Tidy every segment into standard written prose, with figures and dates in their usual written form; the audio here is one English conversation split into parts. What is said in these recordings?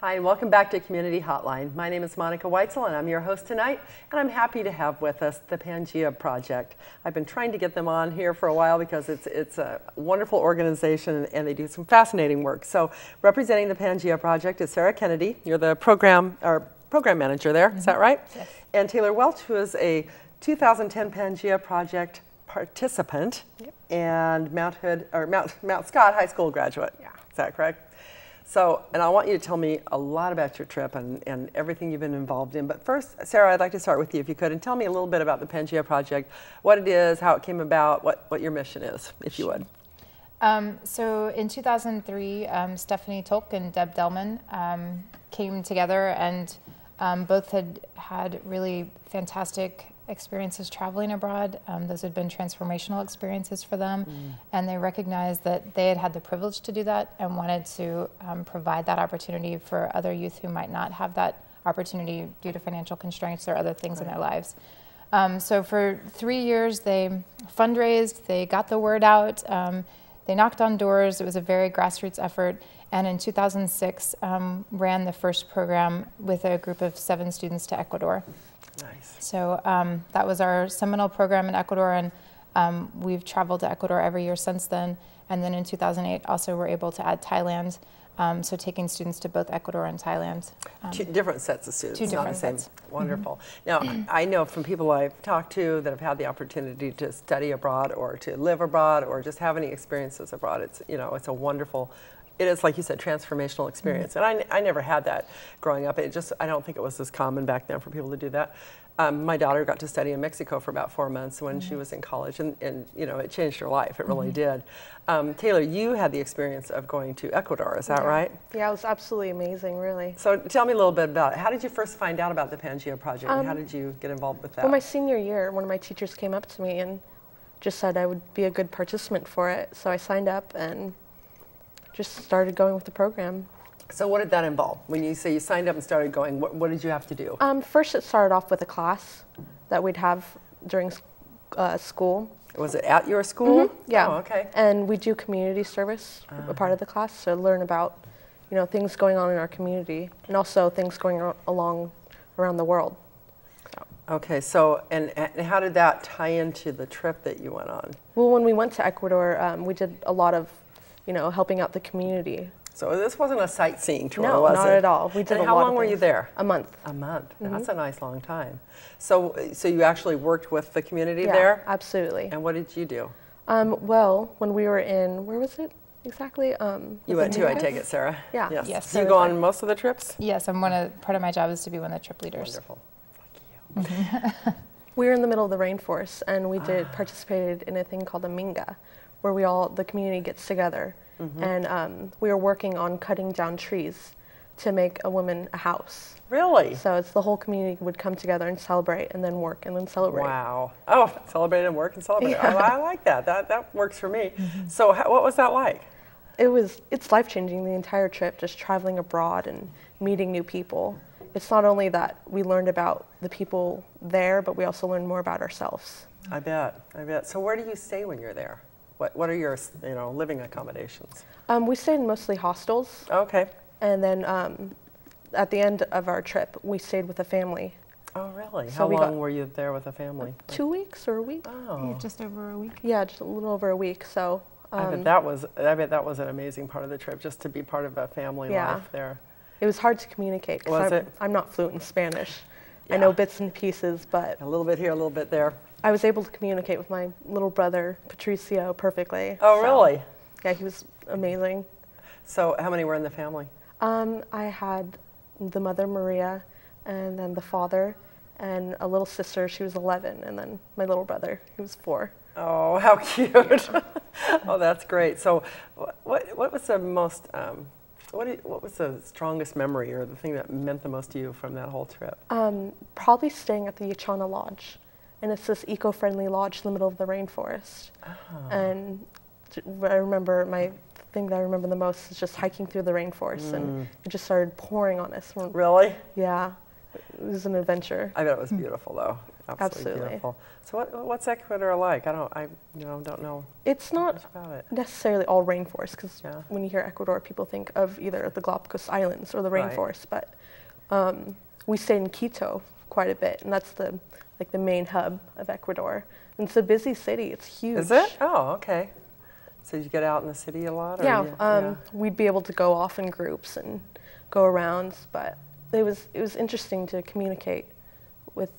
Hi, welcome back to Community Hotline. My name is Monica Weitzel and I'm your host tonight, and I'm happy to have with us the Pangea Project. I've been trying to get them on here for a while because it's a wonderful organization and they do some fascinating work. So representing the Pangea Project is Sarah Kennedy. You're the program manager there, is that right? Yes. And Taylor Welch, who is a 2010 Pangea Project participant and Mount Scott High School graduate. Yeah. Is that correct? So, and I want you to tell me a lot about your trip and everything you've been involved in. But first, Sarah, I'd like to start with you, if you could, and tell me a little bit about the Pangea Project, what it is, how it came about, what your mission is, if you would. So in 2003, Stephanie Tolk and Deb Delman came together, and both had really fantastic experiences traveling abroad. Those had been transformational experiences for them, and they recognized that they had the privilege to do that and wanted to provide that opportunity for other youth who might not have that opportunity due to financial constraints or other things in their lives. So for 3 years, they fundraised, they got the word out, they knocked on doors. It was a very grassroots effort. And in 2006, ran the first program with a group of 7 students to Ecuador. Nice. So that was our seminal program in Ecuador, and we've traveled to Ecuador every year since then. And then in 2008, also were able to add Thailand, so taking students to both Ecuador and Thailand. Two different sets of students, two not different the same. sets. Wonderful. Now, I know from people I've talked to that have had the opportunity to study abroad or to live abroad or just have any experiences abroad, it's a wonderful. It is, like you said, transformational experience. And I never had that growing up. I don't think it was as common back then for people to do that. My daughter got to study in Mexico for about 4 months when she was in college, and it changed her life. It really did. Taylor, you had the experience of going to Ecuador, is that right? Yeah, it was absolutely amazing, really. So tell me a little bit about it. How did you first find out about the Pangea Project, and how did you get involved with that? Well, my senior year, one of my teachers came up to me and just said I would be a good participant for it. So I signed up and just started going with the program. So what did that involve? When you say you signed up and started going, what did you have to do? First, it started off with a class that we'd have during school. Was it at your school? Yeah. Oh, okay. And we do community service, a part of the class, so learn about things going on in our community and also things going along around the world. Okay, so and how did that tie into the trip that you went on? Well, when we went to Ecuador, we did a lot of helping out the community. So this wasn't a sightseeing tour, No, was it? not at all. We did and a how lot long of were you things. there? A month. A month. That's a nice long time. So you actually worked with the community Yeah, there? absolutely. And what did you do? Well, when we were in, where was it exactly? You went too, I take it, Sarah. Yeah. Yes. Yes, Do you so go it's on most of the trips? Yes, part of my job is to be one of the trip leaders. Wonderful. Lucky you. We were in the middle of the rainforest, and we participated in a thing called a minga, where the community gets together. And we were working on cutting down trees to make a woman a house. Really? So it's the whole community would come together and celebrate, and then work, and then celebrate. Wow. Oh, celebrate and work and celebrate. Yeah. I like that. That works for me. So what was that like? It's life-changing, the entire trip, just traveling abroad and meeting new people. It's not only that we learned about the people there, but we also learned more about ourselves. I bet. So where do you stay when you're there? What are your living accommodations? We stayed in mostly hostels. Okay. And then at the end of our trip, we stayed with a family. Oh, really? So How we long were you there with a family? 2 weeks or a week? Oh. Just over a week. Yeah, just a little over a week. So I bet that was an amazing part of the trip, just to be part of a family life there. it was hard to communicate Was because it? I'm not fluent in Spanish. Yeah. I know bits and pieces, but A little bit here, a little bit there. I was able to communicate with my little brother, Patricio, perfectly. Oh, So, really? Yeah, he was amazing. So how many were in the family? I had the mother, Maria, and then the father, and a little sister. She was 11, and then my little brother, he was 4. Oh, how cute! Oh, that's great. So, what was the most what was the strongest memory or the thing that meant the most to you from that whole trip? Probably staying at the Yachana Lodge, and it's this eco-friendly lodge in the middle of the rainforest. Oh. And I remember my thing that I remember the most is just hiking through the rainforest, and it just started pouring on us. Really? Yeah, it was an adventure. I bet it was beautiful though. Absolutely. Beautiful. So what's Ecuador like? I don't know It's not much about it. necessarily all rainforest, because Yeah. when you hear Ecuador, people think of either the Galapagos Islands or the Right. rainforest. But we stayed in Quito quite a bit, and that's the main hub of Ecuador. And it's a busy city. It's huge. Is it? Oh, okay. So you get out in the city a lot? Or Yeah. We'd be able to go off in groups and go around, but it was interesting to communicate with,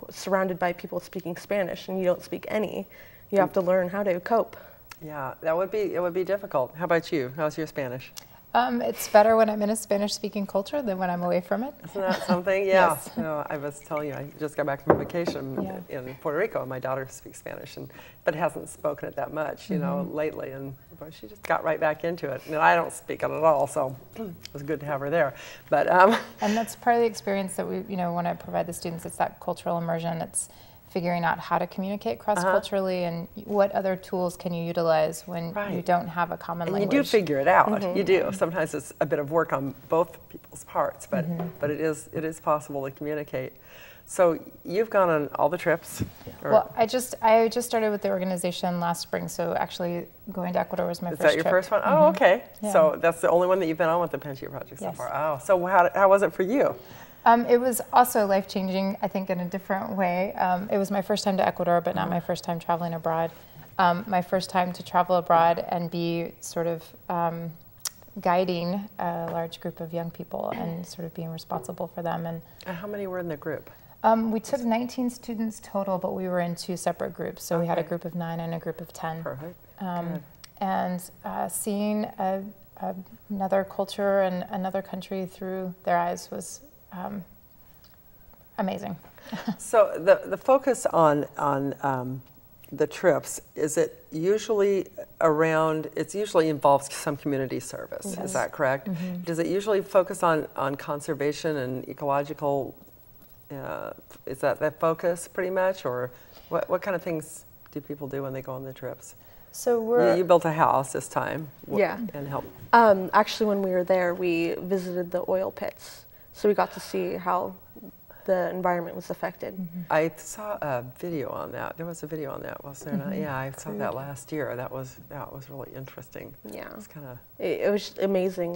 surrounded by people speaking Spanish, and you don't speak any. You have to learn how to cope. Yeah, it would be difficult. How about you? How's your Spanish? It's better when I'm in a Spanish-speaking culture than when I'm away from it. Isn't that something? Yeah. Yes. I was telling you, I just got back from vacation Yeah. in Puerto Rico, and my daughter speaks Spanish, but hasn't spoken it that much, lately. And but she just got right back into it. And I don't speak it at all, so it was good to have her there. But and that's part of the experience that we, want to provide the students. It's that cultural immersion. It's figuring out how to communicate cross-culturally and what other tools can you utilize when you don't have a common language. And you do figure it out. You do. Sometimes it's a bit of work on both people's parts, but it is possible to communicate. So you've gone on all the trips. Well, I just started with the organization last spring, so actually going to Ecuador was my first trip. Is that your first one? Oh, okay. Yeah. So that's the only one that you've been on with the Pangea Project so far. Oh, so how was it for you? It was also life-changing, I think, in a different way. It was my first time to Ecuador, but not my first time traveling abroad. My first time to travel abroad and be sort of guiding a large group of young people and sort of being responsible for them. And how many were in the group? We took 19 students total, but we were in 2 separate groups. So we had a group of 9 and a group of 10. Perfect. And seeing another culture and another country through their eyes was amazing. So the focus on the trips, is it usually it usually involves some community service, Yes. is that correct? Does it usually focus on conservation and ecological, is that focus pretty much, or what kind of things do people do when they go on the trips? So you built a house this time. Yeah. And helped. Actually, when we were there, we visited the oil pits. So we got to see how the environment was affected. I saw a video on that. There was a video on that, wasn't there? Yeah, I saw that last year. That was really interesting. Yeah. It's kind of. It was amazing,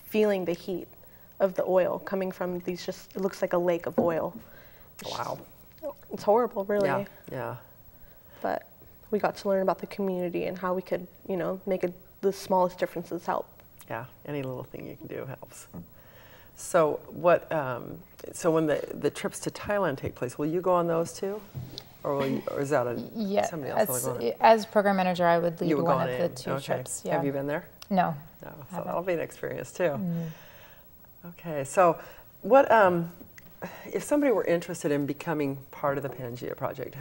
feeling the heat of the oil coming from these it looks like a lake of oil. Wow. It's horrible, really. Yeah. Yeah. But we got to learn about the community and how we could, make the smallest differences help. Yeah, any little thing you can do helps. So so when the trips to Thailand take place, will you go on those too, or is that somebody else will go on it? As program manager, I would lead one of the in. 2 Okay. trips. Yeah. Have you been there? No. No. So that'll be an experience too. Okay. So what if somebody were interested in becoming part of the Pangea Project?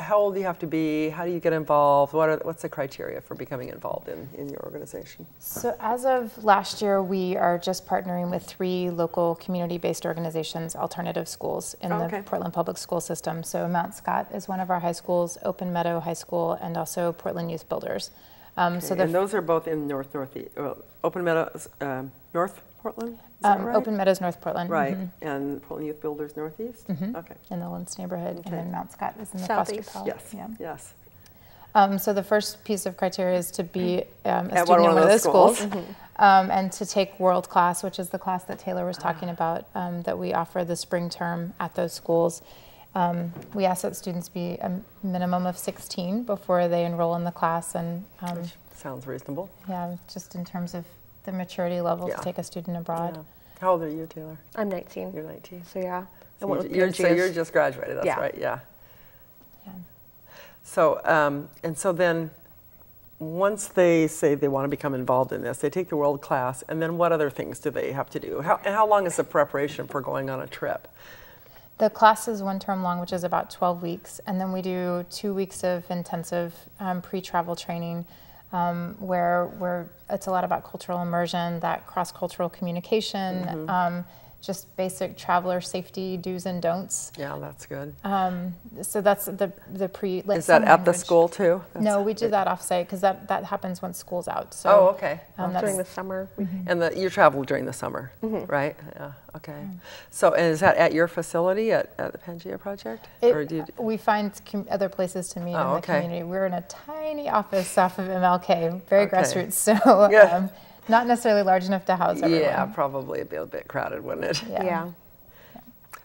How old do you have to be? How do you get involved? What's the criteria for becoming involved in your organization? So as of last year, we are just partnering with 3 local community-based organizations, alternative schools in the Portland Public School System. So Mount Scott is one of our high schools, Open Meadow High School, and also Portland Youth Builders. So and those are both in northeast. Open Meadows, North Portland. Is that right? Open Meadows, North Portland. Right, and Portland Youth Builders Northeast? Okay. In the Lentz neighborhood, and then Mount Scott is in the Southeast. Foster Palace. Yes. So the first piece of criteria is to be a At student in one of those schools. Mm-hmm. And to take World Class, which is the class that Taylor was talking about, that we offer the spring term at those schools. We ask that students be a minimum of 16 before they enroll in the class, and Which sounds reasonable. yeah, just in terms of the maturity level Yeah. to take a student abroad. Yeah. How old are you, Taylor? I'm 19. You're 19. So yeah, I So went with you're Pangea's. just graduated, that's Yeah. right, yeah. Yeah. So, and so then, once they say they want to become involved in this, they take the World Class, and then what other things do they have to do? How long is the preparation for going on a trip? The class is 1 term long, which is about 12 weeks, and then we do 2 weeks of intensive pre-travel training where it's a lot about cultural immersion, that cross-cultural communication, just basic traveler safety do's and don'ts. Yeah, that's good. So that's the Is that at the school too? No, we do that offsite because that happens when school's out. So, oh, okay. During the summer. And you travel during the summer, right? Yeah, okay. So, and is that at your facility at the Pangea Project? We find other places to meet in the okay. community. We're in a tiny office off of MLK, very grassroots, so Yeah. not necessarily large enough to house everyone. Yeah, probably it'd be a bit crowded, wouldn't it? Yeah.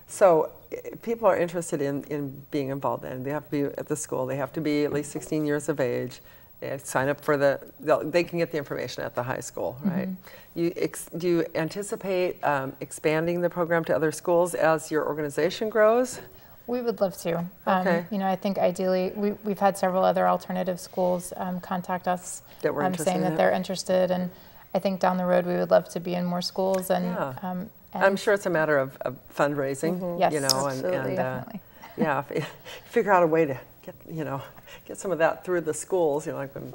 So if people are interested in being involved in, they have to be at the school, they have to be at least 16 years of age, they sign up for they can get the information at the high school, right? Do you anticipate expanding the program to other schools as your organization grows? We would love to. Okay. You know, I think ideally, we've had several other alternative schools contact us That were interested saying in that it. they're interested, and I think down the road we would love to be in more schools. And, Yeah. I'm sure it's a matter of fundraising, Yes, you know, absolutely. definitely. yeah, if you figure out a way to get some of that through the schools, you know, like when,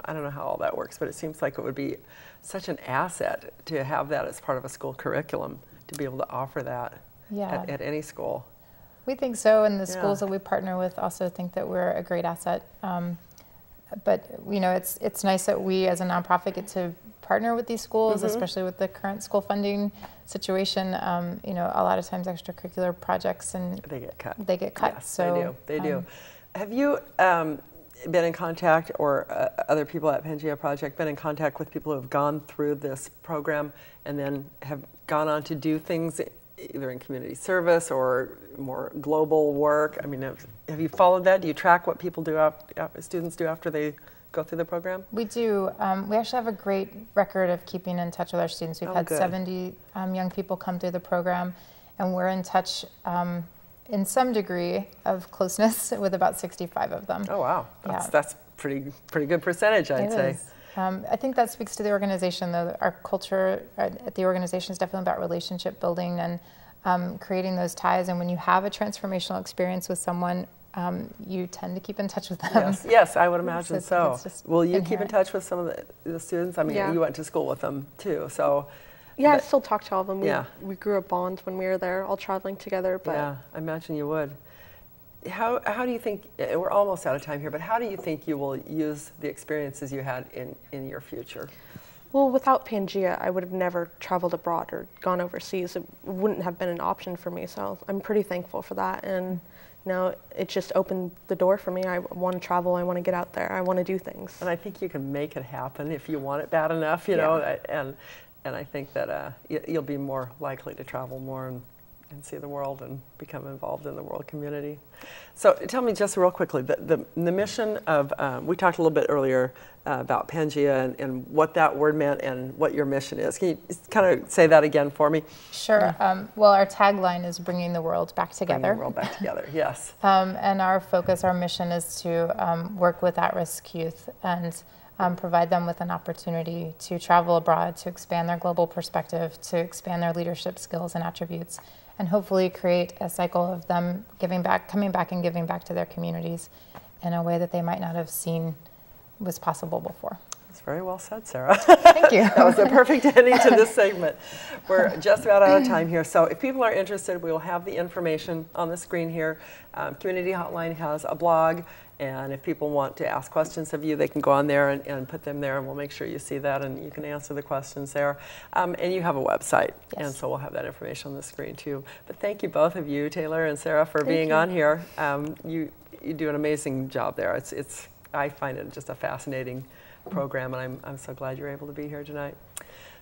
I don't know how all that works, but it seems like it would be such an asset to have that as part of a school curriculum, to be able to offer that Yeah. at any school. We think so, and the Yeah. schools that we partner with also think that we're a great asset. But you know, it's nice that we as a nonprofit get to partner with these schools, especially with the current school funding situation. You know, a lot of times extracurricular projects and They get cut. Yes, so they do. Have you been in contact, or other people at Pangea Project been in contact with people who have gone through this program and then have gone on to do things either in community service or more global work? I mean, have you followed that? Do you track what people do, students do after they go through the program? We do. We actually have a great record of keeping in touch with our students. We've had good. 70 young people come through the program, and we're in touch in some degree of closeness with about 65 of them. Oh wow, that's pretty good percentage, I'd say. Is. I think that speaks to the organization, though. Our culture at the organization is definitely about relationship building and creating those ties. And when you have a transformational experience with someone, you tend to keep in touch with them. Yes, I would imagine so. It's just Will you keep in inherent. touch with some of the students? I mean, Yeah. you went to school with them too, so. Yeah, I but- still talk to all of them. Yeah. We grew a bond when we were there, all traveling together. But Yeah, I imagine you would. How do you think, we're almost out of time here, but how do you think you will use the experiences you had in your future? well, without Pangea, I would have never traveled abroad or gone overseas. It wouldn't have been an option for me. So I'm pretty thankful for that. And you know, it just opened the door for me. I want to travel. I want to get out there. I want to do things. And I think you can make it happen if you want it bad enough, you know, and I think that you'll be more likely to travel more and see the world and become involved in the world community. So tell me just real quickly, the mission of, we talked a little bit earlier about Pangea and what that word meant and what your mission is. Can you kind of say that again for me? Sure. Well, our tagline is bringing the world back together. Bring the world back together, yes. And our focus, our mission is to work with at-risk youth and provide them with an opportunity to travel abroad, to expand their global perspective, to expand their leadership skills and attributes, and hopefully create a cycle of them giving back, coming back and giving back to their communities in a way that they might not have seen was possible before. That's very well said, Sarah. Thank you. That was a perfect ending to this segment. We're just about out of time here. So if people are interested, we will have the information on the screen here. Community Hotline has a blog, and if people want to ask questions of you, they can go on there and put them there, and we'll make sure you see that and you can answer the questions there. And you have a website, and so we'll have that information on the screen too. But thank you, both of you, Taylor and Sarah, for being on here. You do an amazing job there. I find it just a fascinating program, and I'm so glad you're able to be here tonight.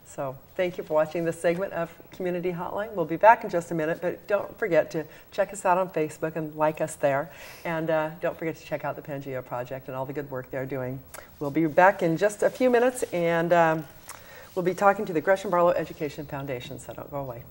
So thank you for watching this segment of Community Hotline. We'll be back in just a minute, but don't forget to check us out on Facebook and like us there. And don't forget to check out the Pangea Project and all the good work they're doing. We'll be back in just a few minutes, and we'll be talking to the Gresham Barlow Education Foundation, so don't go away.